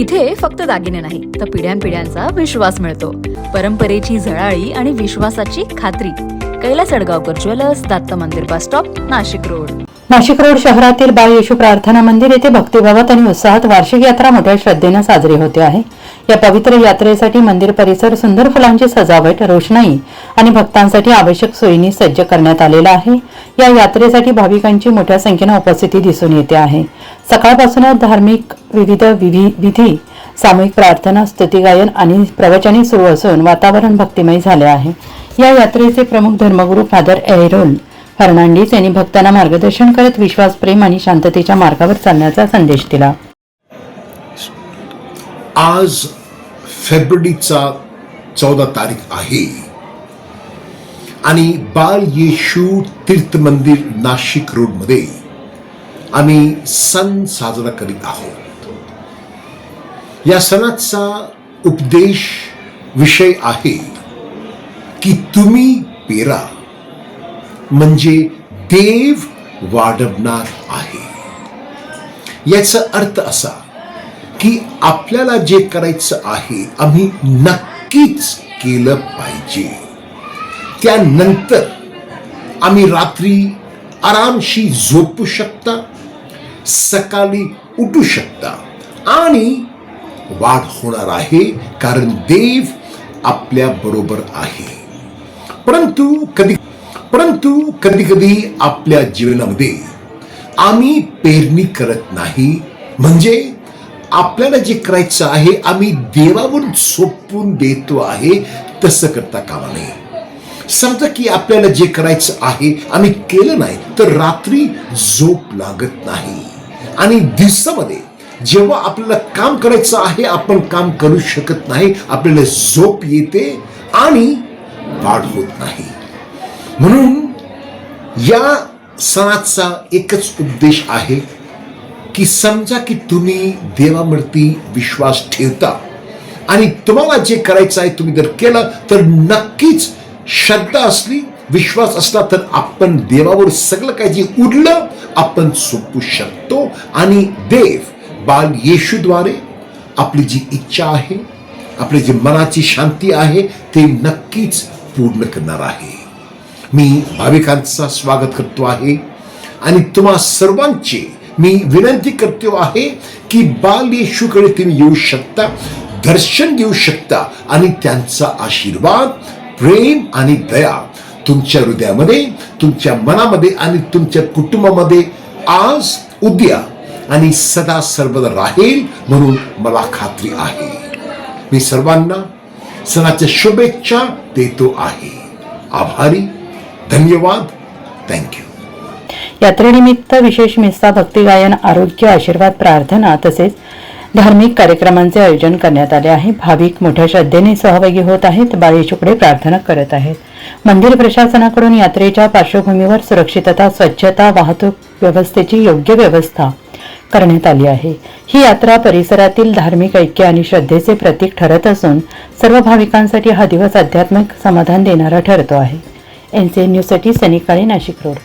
इथे फक्त दागिने नाही तर पिढ्यानपिढ्यांचा विश्वास मिळतो. परंपरेची झळाळी आणि विश्वासाची खात्री. कैलास अडगावकर ज्वेलर्स, दत्त मंदिर bus stop, Nashik road. Nashik road शहरातील बाळ येशू प्रार्थना मंदिर येथे भक्तिभावात आणि उत्साहात वार्षिक यात्रा मोठ्या श्रद्धेने साजरी होते आहे. या पवित्र यात्रेसाठी मंदिर परिसर सुंदर फुलांची सजावट, रोषणाई आणि भक्तांसाठी आवश्यक सोयींनी सज्ज करण्यात आलेला आहे. या यात्रेसाठी भाविकांची मोठ्या संख्येने उपस्थिती दिसून येते आहे. सकाळपासूनच धार्मिक विविध विधी, सामूहिक प्रार्थना, स्तुतिगायन आणि प्रवचने सुरू असून वातावरण भक्तिमय झाले आहे. या यात्रेचे प्रमुख धर्मगुरू फादर एरोल फर्नांडिस यांनी भक्तांना मार्गदर्शन करत विश्वास, प्रेम आणि शांततेच्या मार्गावर चालण्याचा संदेश दिला. आज फेब्रुवारीचा 14 तारीख आहे आणि बाल येशू तीर्थ मंदिर नाशिक रोड मध्ये आम्ही सण साजरा करीत आहोत. या सणाचा उपदेश विषय आहे की तुम्ही पेरा म्हणजे देव वाढवणार आहे. याचा अर्थ असा की आपल्याला जे करायचं आहे आम्ही नक्कीच केलं पाहिजे. त्यानंतर आम्ही रात्री आरामशी झोपू शकता, सकाळी उठू शकता आणि वाढ होणार आहे, कारण देव आपल्या बरोबर आहे. परंतु कधी कधी आपल्या जीवनामध्ये आम्ही पेरणी करत नाही, म्हणजे आपल्याला जे करायचं आहे आम्ही देवावर सोपवून देतो आहे. तसं करता कामा नये. समजा की आपल्याला जे करायचं आहे आम्ही केलं नाही तर रात्री झोप लागत नाही आणि दिवसामध्ये जेव्हा आपल्याला काम करायचं आहे आपण काम करू शकत नाही, आपल्याला झोप येते आणि वाढ होत नाही. म्हणून या सणाचा एकच उद्देश आहे की समजा की तुम्ही देवावरती विश्वास ठेवता आणि तुम्हाला जे करायचं आहे तुम्ही जर केलं तर नक्कीच श्रद्धा असली, विश्वास असला तर आपण देवावर सगळं काही जे उरलं आपण सोपू शकतो आणि देव बाल येशूद्वारे आपली जी इच्छा आहे, आपली जी मनाची शांती आहे ते नक्कीच पूर्ण करणार आहे. मी भाविकांचा स्वागत करतो आहे आणि तुम्हा सर्वांची मी विनंती करतो आहे की बाल येशूकडे तुम्ही येऊ शकता, दर्शन घेऊ शकता आणि त्यांचा आशीर्वाद, प्रेम आणि दया तुमच्या हृदयामध्ये, तुमच्या मनामध्ये आणि तुमच्या कुटुंबामध्ये आज, उद्या आणि सदा सर्वदा राहील म्हणून मला खात्री आहे. मी सर्वांना सणाच्या शुभेच्छा देतो आहे. आभारी, धन्यवाद, थँक्यू. यात्रेनिमित्त विशेष मिस्सा, भक्तिगायन, आरोग्य, आशीर्वाद, प्रार्थना तसेच धार्मिक कार्यक्रमांचे आयोजन करण्यात आले आहे. भाविक मोठ्या श्रद्धेने सहभागी होत आहेत, बाळ येशूकडे प्रार्थना करत आहेत. मंदिर प्रशासनाकडून यात्रेच्या पार्श्वभूमीवर सुरक्षितता, स्वच्छता, वाहतूक व्यवस्थेची योग्य व्यवस्था करण्यात आली आहे. ही यात्रा परिसरातील धार्मिक ऐक्य आणि श्रद्धेचे प्रतीक ठरत असून सर्व भाविकांसाठी हा दिवस आध्यात्मिक समाधान देणारा ठरतो आहे. NCN न्यूजसाठी सनी काळे, नाशिक रोड.